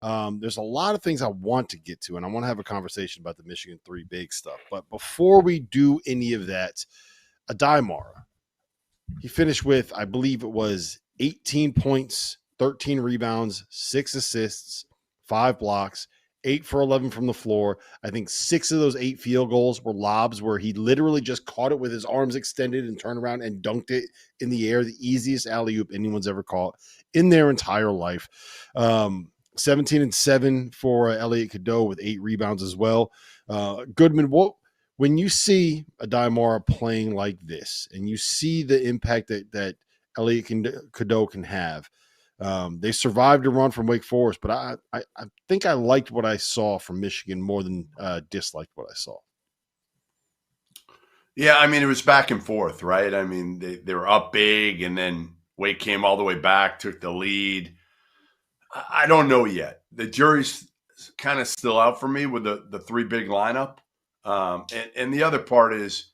There's a lot of things I want to get to, and I want to have a conversation about the Michigan three big stuff. But before we do any of that, Adai Mara, he finished with, I believe it was 18 points, 13 rebounds, 6 assists, 5 blocks, 8 for 11 from the floor. I think 6 of those 8 field goals were lobs where he literally just caught it with his arms extended and turned around and dunked it in the air. The easiest alley-oop anyone's ever caught in their entire life. 17 and 7 for Elliot Cadeau with 8 rebounds as well. Goodman, when you see Adai Mara playing like this and you see the impact that Elliot Cadeau can have, they survived a run from Wake Forest, but I think I liked what I saw from Michigan more than disliked what I saw. Yeah, I mean, it was back and forth, right? I mean, they were up big, and then Wake came all the way back, took the lead. I don't know yet. The jury's kind of still out for me with the three big lineup. And the other part is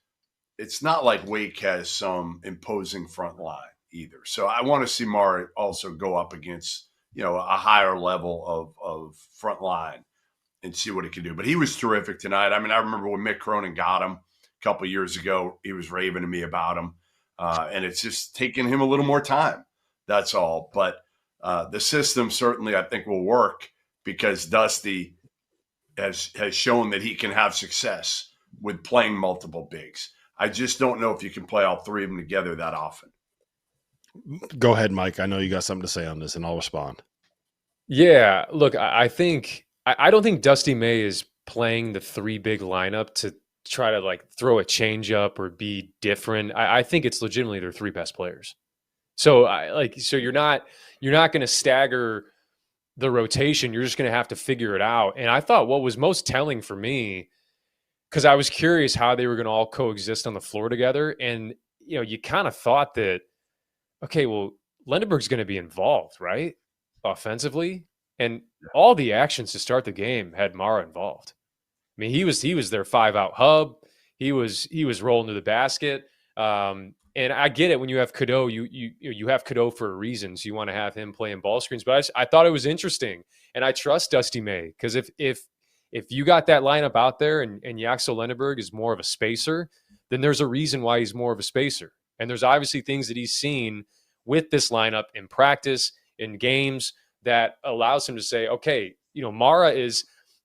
it's not like Wake has some imposing front line either. So I want to see Mara also go up against, a higher level of front line and see what he can do. But he was terrific tonight. I mean, I remember when Mick Cronin got him a couple of years ago, he was raving to me about him. And it's just taking him a little more time. That's all. But the system certainly, I think, will work because Dusty has shown that he can have success with playing multiple bigs. I just don't know if you can play all three of them together that often. Go ahead, Mike. I know you got something to say on this, and I'll respond. Yeah, look, I don't think Dusty May is playing the three big lineup to try to throw a change up or be different. I think it's legitimately their three best players. So you're not going to stagger the rotation. You're just going to have to figure it out. And I thought what was most telling for me, because I was curious how they were going to all coexist on the floor together. And, you kind of thought that, okay, well, Lendenberg's going to be involved, right? Offensively. And all the actions to start the game had Mara involved. I mean, he was their 5-out hub. He was rolling to the basket. And I get it when you have Cadeau, you have Cadeau for a reason. So you want to have him playing ball screens. But I thought it was interesting. And I trust Dusty May because if you got that lineup out there and Yaxel Lendenberg is more of a spacer, then there's a reason why he's more of a spacer. And there's obviously things that he's seen with this lineup in practice, in games, that allows him to say, okay, Mara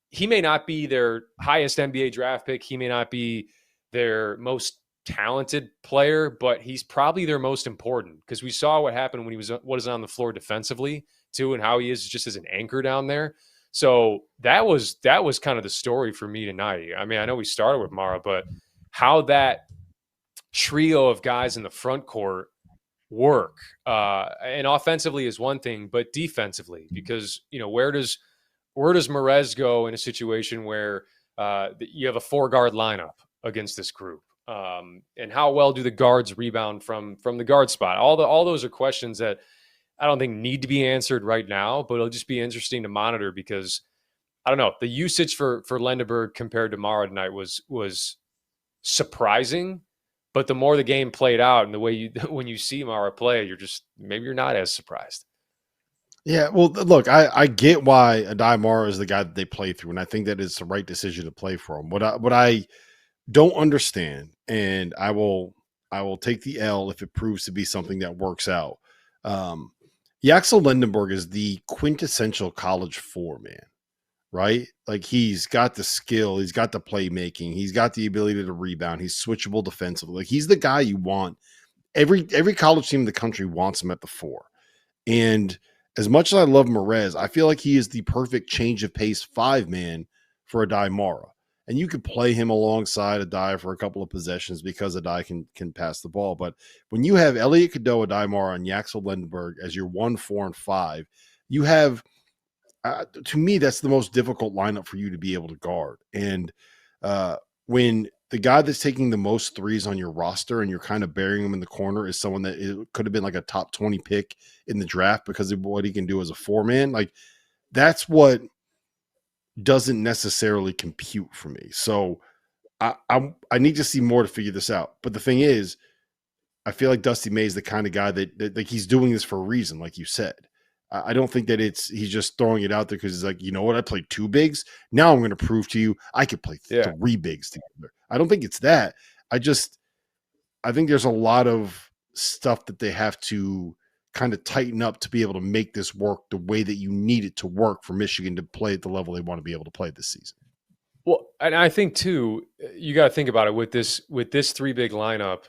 he may not be their highest NBA draft pick. He may not be their most talented player, but he's probably their most important because we saw what happened when he was on the floor defensively too, and how he is just as an anchor down there. So that was kind of the story for me tonight. I mean, I know we started with Mara, but how that trio of guys in the front court work and offensively is one thing, but defensively, because where does Merez go in a situation where you have a 4-guard lineup against this group? And how well do the guards rebound from the guard spot? All those are questions that I don't think need to be answered right now, but it'll just be interesting to monitor because I don't know, the usage for Lendenberg compared to Mara tonight was surprising, but the more the game played out and the way when you see Mara play, maybe you're not as surprised. Yeah, well, look, I get why Adai Mara is the guy that they play through, and I think that is the right decision to play for him. What I don't understand, and I will take the L if it proves to be something that works out. Yaxel Lendenberg is the quintessential college 4 man, right? Like he's got the skill, he's got the playmaking, he's got the ability to rebound, he's switchable defensively. Like he's the guy you want. Every college team in the country wants him at the 4. And as much as I love Merez, I feel like he is the perfect change of pace 5 man for Adai Mara. And you could play him alongside Adai for a couple of possessions because Adai can pass the ball. But when you have Elliot Cadeau, Adai Mara, and Yaxel Lendenberg as your 1, 4, and 5, you have, to me, that's the most difficult lineup for you to be able to guard. And when the guy that's taking the most threes on your roster and you're kind of burying him in the corner is someone that it could have been like a top 20 pick in the draft because of what he can do as a 4 man, like that's what doesn't necessarily compute for me. So I need to see more to figure this out. But the thing is, I feel like Dusty May is the kind of guy that like he's doing this for a reason, like you said. I don't think that he's just throwing it out there because he's like, you know what, I played 2 bigs. Now I'm going to prove to you I could play 3 bigs together. I don't think it's that. I think there's a lot of stuff that they have to kind of tighten up to be able to make this work the way that you need it to work for Michigan to play at the level they want to be able to play this season. Well, and I think too, you got to think about it with this 3 big lineup.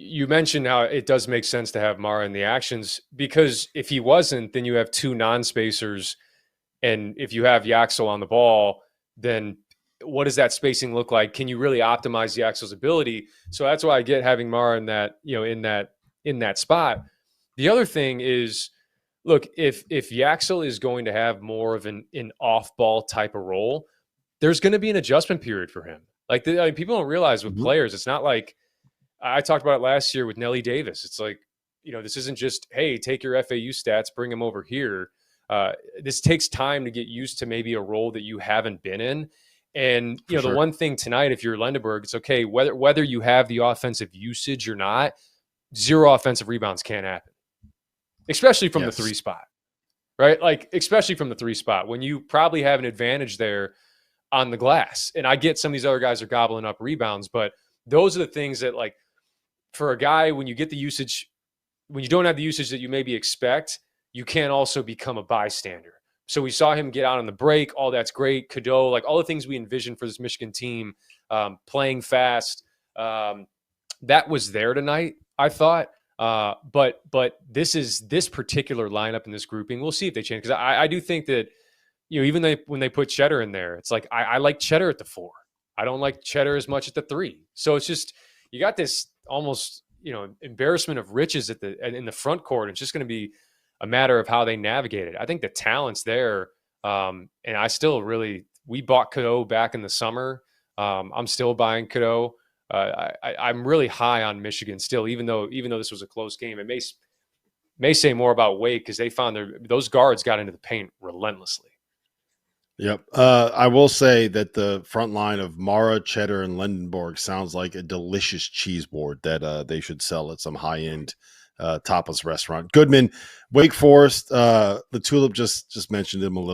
You mentioned how it does make sense to have Mara in the actions, because if he wasn't, then you have 2 non-spacers. And if you have Yaxel on the ball, then what does that spacing look like? Can you really optimize Yaxel's ability? So that's why I get having Mara in that, in that spot. The other thing is, look, if Yaxel is going to have more of an off-ball type of role, there's going to be an adjustment period for him. Like, people don't realize with players, it's not like, I talked about it last year with Nelly Davis. It's like, this isn't just, hey, take your FAU stats, bring them over here. This takes time to get used to maybe a role that you haven't been in. And, For sure. The one thing tonight, if you're Lendenberg, it's okay, whether you have the offensive usage or not, 0 offensive rebounds can't happen, especially from the 3 spot, right? Like, especially from the 3 spot, when you probably have an advantage there on the glass. And I get some of these other guys are gobbling up rebounds, but those are the things that, like, for a guy, when you get the usage, when you don't have the usage that you maybe expect, you can't also become a bystander. So we saw him get out on the break. All that's great. Cadeau, like all the things we envisioned for this Michigan team, playing fast. That was there tonight, I thought. But this particular lineup in this grouping, we'll see if they change. Because I do think that, even when they put Cheddar in there, it's like, I like Cheddar at the 4. I don't like Cheddar as much at the 3. So it's just, you got this almost, embarrassment of riches in the front court. It's just going to be a matter of how they navigate it. I think the talent's there. And we bought Cadeau back in the summer. I'm still buying Cadeau. I'm really high on Michigan still, even though this was a close game. It may say more about Wake, because they found those guards got into the paint relentlessly. Yep. I will say that the front line of Mara, Cheddar, and Lendenberg sounds like a delicious cheese board that they should sell at some high-end tapas restaurant. Goodman, Wake Forest, the Tulip just mentioned him a little.